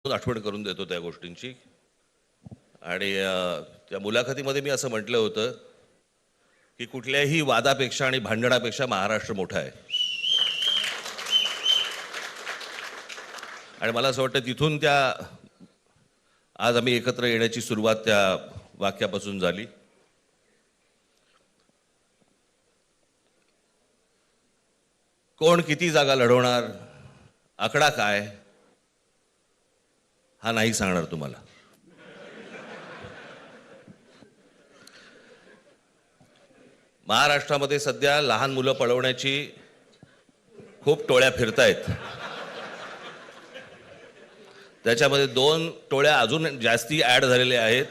आठवण करून देतो त्या गोष्टींची. आणि त्या मुलाखतीमध्ये मी असं म्हटलं होतं की कुठल्याही वादापेक्षा आणि भांडणापेक्षा महाराष्ट्र मोठा आहे. आणि मला असं वाटतं तिथून त्या आज आम्ही एकत्र येण्याची सुरुवात त्या वाक्यापासून झाली. कोण किती जागा लढवणार, आकडा काय, हा नाही सांगणार तुम्हाला. महाराष्ट्रामध्ये सध्या लहान मुलं पळवण्याची खूप टोळ्या फिरतायत. त्याच्यामध्ये 2 टोळ्या अजून जास्ती ॲड झालेल्या आहेत.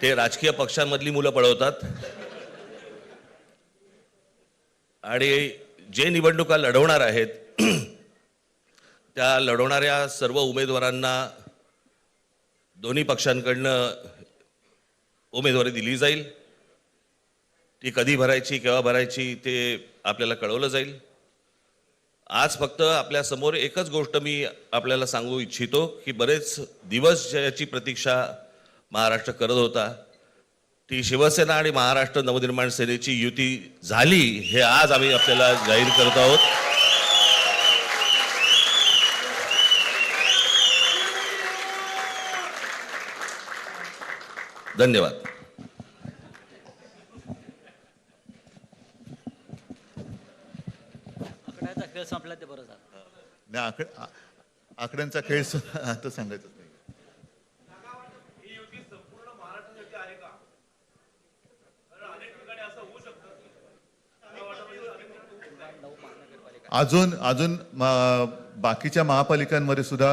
ते राजकीय पक्षांमधली मुलं पळवतात आणि जे निवडणुका लढवणार आहेत त्या लढवणाऱ्या सर्व उमेदवारांना दोन्ही पक्षांकडनं उमेदवारी दिली जाईल. ती कधी भरायची, केव्हा भरायची ते आपल्याला कळवलं जाईल. आज फक्त आपल्या समोर एकच गोष्ट मी आपल्याला सांगू इच्छितो की बरेच दिवस ज्याची प्रतीक्षा महाराष्ट्र करत होता, ती शिवसेना आणि महाराष्ट्र नवनिर्माण सेनेची युती झाली, हे आज आम्ही आपल्याला जाहीर करत आहोत. धन्यवाद. आकड्याचा खेळ संपला ते बरं झालं. नाही, आकड्यांचा खेळ आता सांगायचं नाही. अजून बाकीच्या महापालिकांमध्ये सुद्धा